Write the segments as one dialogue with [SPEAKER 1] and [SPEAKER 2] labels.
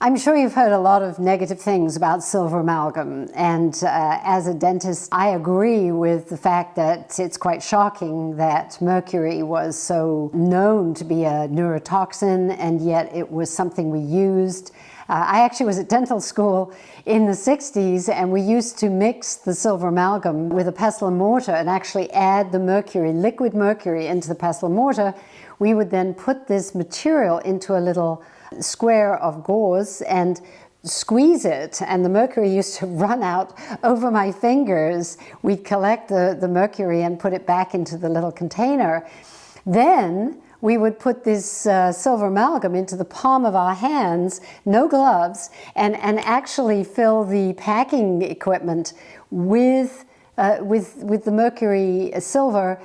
[SPEAKER 1] I'm sure you've heard a lot of negative things about silver amalgam, and as a dentist, I agree with the fact that it's quite shocking that mercury was so known to be a neurotoxin, and yet it was something we used. I actually was at dental school in the 60s, and we used to mix the silver amalgam with a pestle and mortar and actually add the mercury, liquid mercury, into the pestle and mortar. We would then put this material into a little square of gauze and squeeze it, and the mercury used to run out over my fingers. We'd collect the mercury and put it back into the little container. Then we would put this silver amalgam into the palm of our hands, no gloves, and actually fill the packing equipment with the mercury silver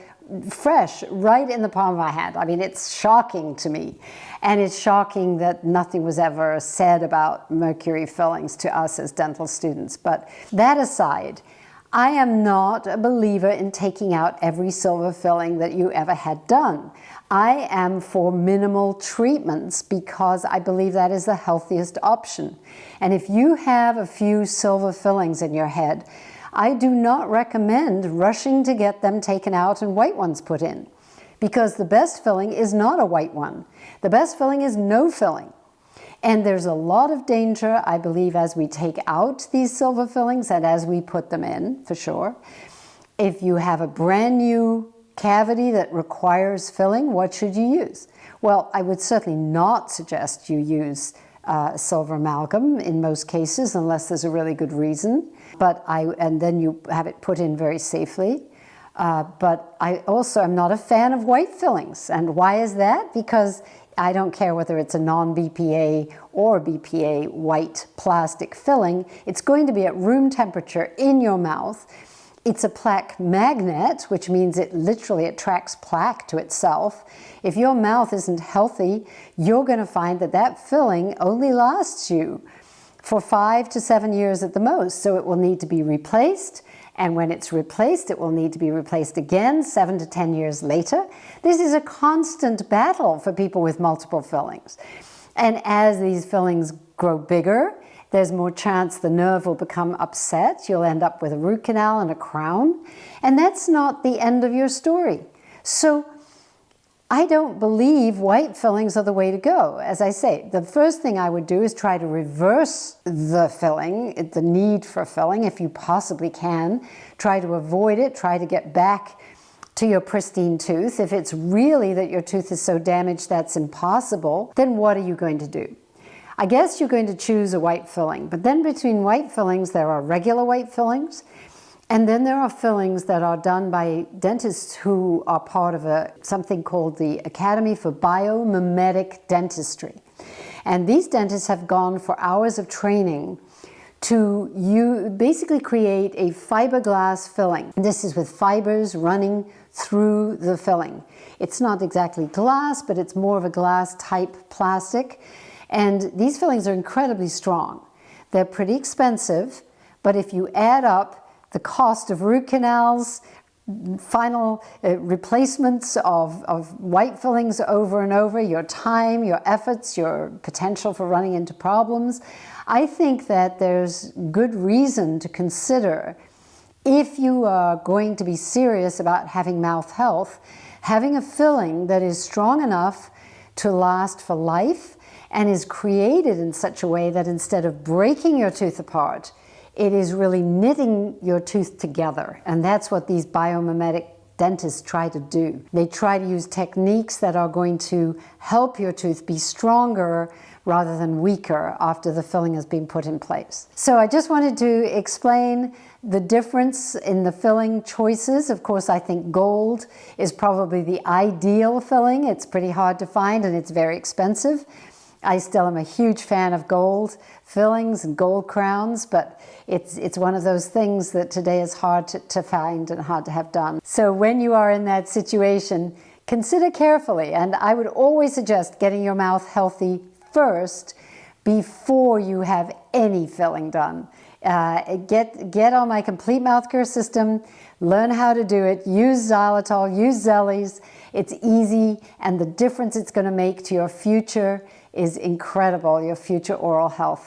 [SPEAKER 1] fresh right in the palm of our hand. I mean, it's shocking to me. And it's shocking that nothing was ever said about mercury fillings to us as dental students. But that aside, I am not a believer in taking out every silver filling that you ever had done. I am for minimal treatments because I believe that is the healthiest option. And if you have a few silver fillings in your head, I do not recommend rushing to get them taken out and white ones put in, because the best filling is not a white one. The best filling is no filling. And there's a lot of danger, I believe, as we take out these silver fillings and as we put them in, for sure. If you have a brand new cavity that requires filling, what should you use? Well, I would certainly not suggest you use silver amalgam in most cases, unless there's a really good reason. And then you have it put in very safely. But I also am not a fan of white fillings. And why is that? Because I don't care whether it's a non-BPA or BPA white plastic filling. It's going to be at room temperature in your mouth. It's a plaque magnet, which means it literally attracts plaque to itself. If your mouth isn't healthy, you're going to find that that filling only lasts you for 5 to 7 years at the most. So it will need to be replaced. And when it's replaced, it will need to be replaced again 7 to 10 years later. This is a constant battle for people with multiple fillings. And as these fillings grow bigger, there's more chance the nerve will become upset. You'll end up with a root canal and a crown. And that's not the end of your story. So I don't believe white fillings are the way to go. As I say, the first thing I would do is try to reverse the filling, the need for filling, if you possibly can. Try to avoid it. Try to get back to your pristine tooth. If it's really that your tooth is so damaged that's impossible, then what are you going to do? I guess you're going to choose a white filling. But then between white fillings, there are regular white fillings. And then there are fillings that are done by dentists who are part of something called the Academy for Biomimetic Dentistry. And these dentists have gone for hours of training to basically create a fiberglass filling. This is with fibers running through the filling. It's not exactly glass, but it's more of a glass type plastic. And these fillings are incredibly strong. They're pretty expensive, but if you add up the cost of root canals, final replacements of white fillings over and over, your time, your efforts, your potential for running into problems, I think that there's good reason to consider, if you are going to be serious about having mouth health, having a filling that is strong enough to last for life and is created in such a way that instead of breaking your tooth apart, it is really knitting your tooth together. And that's what these biomimetic dentists try to do. They try to use techniques that are going to help your tooth be stronger rather than weaker after the filling has been put in place. So I just wanted to explain the difference in the filling choices. Of course, I think gold is probably the ideal filling. It's pretty hard to find and it's very expensive. I still am a huge fan of gold fillings and gold crowns, but it's one of those things that today is hard to find and hard to have done. So when you are in that situation, consider carefully, and I would always suggest getting your mouth healthy first before you have any filling done. Get on my complete mouth care system, learn how to do it, use xylitol, use Zellies. It's easy, and the difference it's going to make to your future is incredible, your future oral health.